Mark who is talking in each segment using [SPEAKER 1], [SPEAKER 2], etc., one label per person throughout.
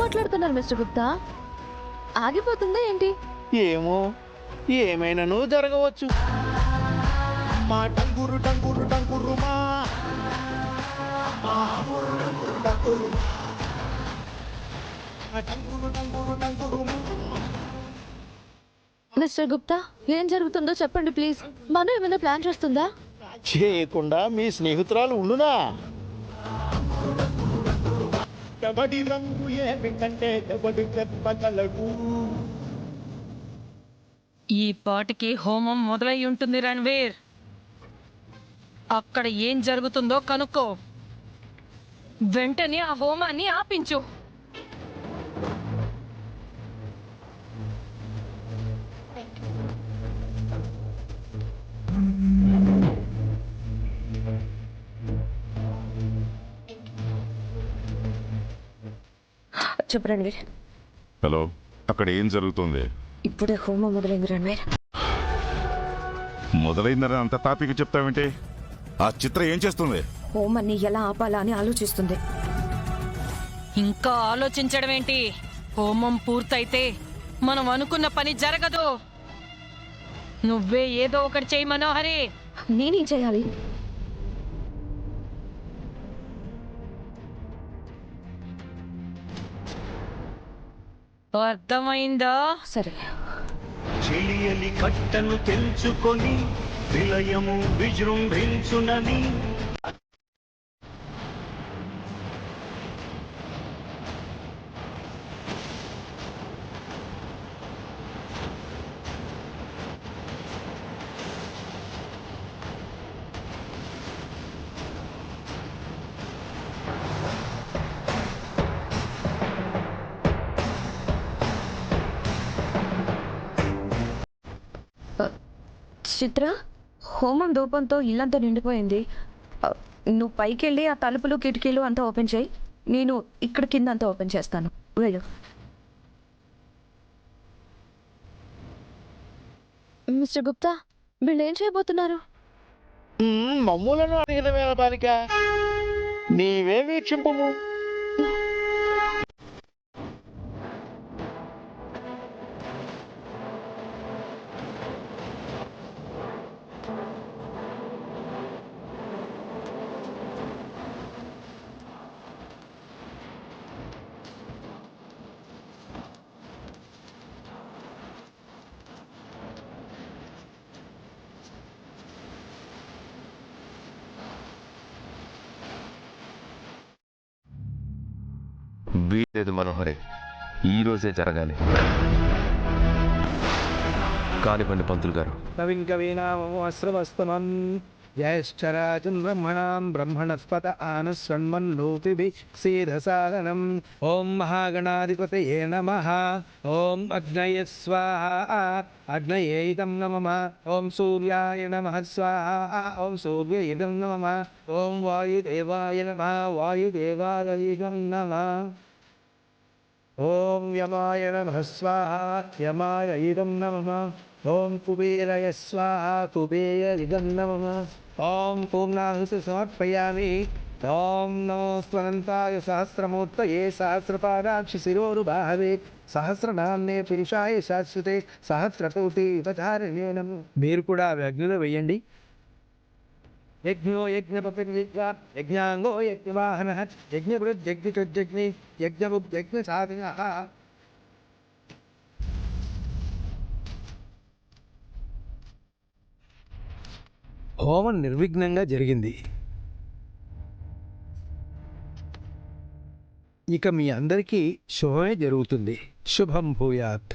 [SPEAKER 1] మాట్లాడుతున్నారు మిస్టర్ గుప్తా? ఆగిపోతుందా ఏంటి?
[SPEAKER 2] ఏమో, ఏమైనాను జరగవచ్చు. మా టంగురు టంగురు టంగురు మా టంగురు టంగురు టంగురు.
[SPEAKER 1] మిస్టర్ గుప్తా, ఏం జరుగుతుందో చెప్పండి ప్లీజ్. మనం ఏమైనా ప్లాన్ చేస్తుందా?
[SPEAKER 2] చేయకుండా మీ స్నేహితురాలు ఉండునా? కబడ్డీ రంగు ఏమిటంటే కబడ్డీ చెప్పగలడు.
[SPEAKER 3] ఈ పాటికి హోమం మొదలై ఉంటుంది రణ్వీర్. అక్కడ ఏం జరుగుతుందో కనుక్కో. వెంటనే ఆ హోమాన్ని ఆపించు.
[SPEAKER 1] చెప్పు రణ్వీర్.
[SPEAKER 4] హలో, అక్కడ ఏం జరుగుతుంది?
[SPEAKER 1] ఇప్పుడే హోమం మొదలైంది రణ్వీర్.
[SPEAKER 4] మొదలైందని అంత తాపిక చెప్తావేంటి? ఆ చిత్ర ఏం చేస్తుంది?
[SPEAKER 1] హోమాన్ని ఎలా ఆపాలా అని ఆలోచిస్తుంది.
[SPEAKER 3] ఇంకా ఆలోచించడం ఏంటి? హోమం పూర్తయితే మనం అనుకున్న పని జరగదు. నువ్వే ఏదో ఒకటి చెయ్యి మనోహరి.
[SPEAKER 1] నేనేం చేయాలి?
[SPEAKER 3] అర్థమైందా?
[SPEAKER 1] సరే.
[SPEAKER 5] చెలియలి కట్టను తెంచుకొని విలయము విజృంభించునని
[SPEAKER 1] చిత్ర, హోమం ధూపంతో ఇల్లంతా నిండిపోయింది. నువ్వు పైకి వెళ్ళి ఆ తలుపులు కిటికీలు అంతా ఓపెన్ చేయి. నేను ఇక్కడ కింద అంతా ఓపెన్ చేస్తాను. వెళ్ళు. మిస్టర్ గుప్తా, వీళ్ళు ఏం చేయబోతున్నారు?
[SPEAKER 2] మమ్ములను అడిగిన వేళ బాలిక, నీవే వీక్షింపము.
[SPEAKER 6] వీలేదు మనోహరే, ఈరోజే జరగాలి. కానివ్వండి పంతులు గారు.
[SPEAKER 2] నవీన్ కవీనామస్రవస్తమన్ జ్యేష్ఠరాజన్ బ్రహ్మణాం బ్రహ్మణస్పత ఆనశృణ్వన్నోతిభిః క్షీరసాదనం. ఓం మహాగణాధిపతయే నమః. ఓం అగ్నయే స్వాహా. అగ్నయే ఇదం నమః. ఓం సూర్యాయ నమః స్వాహా. ఓం సూర్యైదం నమః. ఓం వాయుదేవాయ నమః. వాయుదేవాయ ఇదం నమః. ఓం యమాయ నమః స్వాహా. యమాయ ఇదం నమః. ఓం కుబేరాయ స్వాహా. కుబేరాయ నమః. ఓం పూర్ణాహుతి సమర్పయామి. ఓం నమో స్వనంతాయ సహస్రమూర్తయే సహస్రపాదాక్షి శిరోరుబాహవే సహస్రనామ్నే పురుషాయ శాశ్వతే సహస్రకోటి ఉపచారిణే నమః. మీరు కూడా అగ్నిలో వేయండి. యజ్ఞో యజ్ఞపతిర్యజ్ఞ యజ్ఞాంగో యజ్ఞవాహనః యజ్ఞభృద్యజ్ఞ యజ్ఞ సాధనః. హోమం నిర్విఘ్నంగా జరిగింది. ఇక మీ అందరికీ శుభమే జరుగుతుంది. శుభం భూయాత్.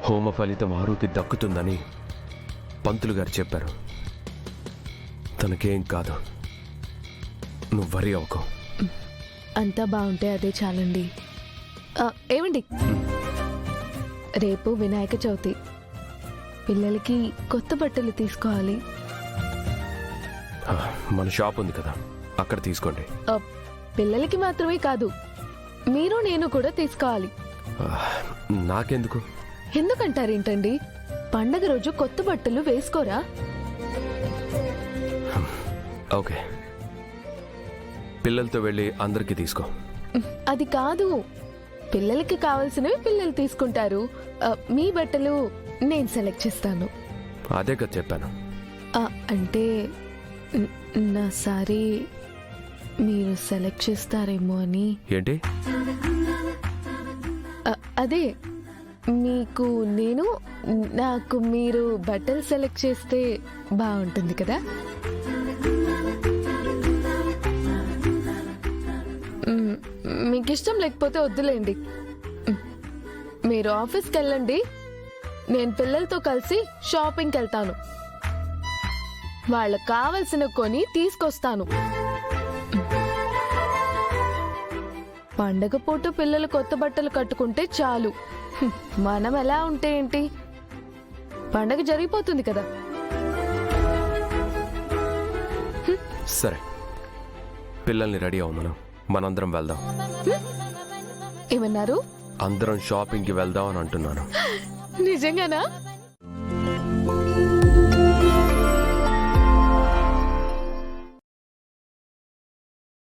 [SPEAKER 6] హోమ ఫలితం ఆరుకి దక్కుతుందని పంతులు గారు చెప్పారు. తనకేం కాదు, నువ్వు వరి అవ్వకు.
[SPEAKER 7] అంతా బాగుంటే అదే చాలండి. ఏమండి, రేపు వినాయక చవితి. పిల్లలకి కొత్త బట్టలు తీసుకోవాలి.
[SPEAKER 6] మన షాప్ ఉంది కదా, అక్కడ తీసుకోండి.
[SPEAKER 7] పిల్లలకి మాత్రమే కాదు, మీరు నేను కూడా తీసుకోవాలి.
[SPEAKER 6] నాకెందుకు?
[SPEAKER 7] ఎందుకంటారేంటండి? పండగ రోజు కొత్త బట్టలు వేసుకోరా?
[SPEAKER 6] ఓకే, పిల్లలతో వెళ్ళి అందరికీ తీసుకో.
[SPEAKER 7] అది కాదు, పిల్లలకి కావాల్సినవి పిల్లలు తీసుకుంటారు. మీ బట్టలు నేను సెలెక్ట్ చేస్తాను.
[SPEAKER 6] అదే కదా చెప్పాను.
[SPEAKER 7] అంటే నా సారీ మీరు సెలెక్ట్ చేస్తారేమో అని.
[SPEAKER 6] ఏంటి?
[SPEAKER 7] అదే మీకు నేను, నాకు మీరు బట్టలు సెలెక్ట్ చేస్తే బాగుంటుంది కదా. మీకు ఇష్టం లేకపోతే వద్దులేండి. మీరు ఆఫీస్కి వెళ్ళండి, నేను పిల్లలతో కలిసి షాపింగ్కి వెళ్తాను. వాళ్ళకి కావలసిన కొని తీసుకొస్తాను. పండగ పూట పిల్లలు కొత్త బట్టలు కట్టుకుంటే చాలు. మనం ఎలా ఉంటే ఏంటి, పండగ జరిగిపోతుంది కదా.
[SPEAKER 6] సరే, పిల్లల్ని రెడీ అవ్వమను, మనందరం వెళ్దాం.
[SPEAKER 7] ఏమన్నారు?
[SPEAKER 6] అందరం షాపింగ్కి వెళ్దాం అని అంటున్నాను.
[SPEAKER 7] నిజంగానా?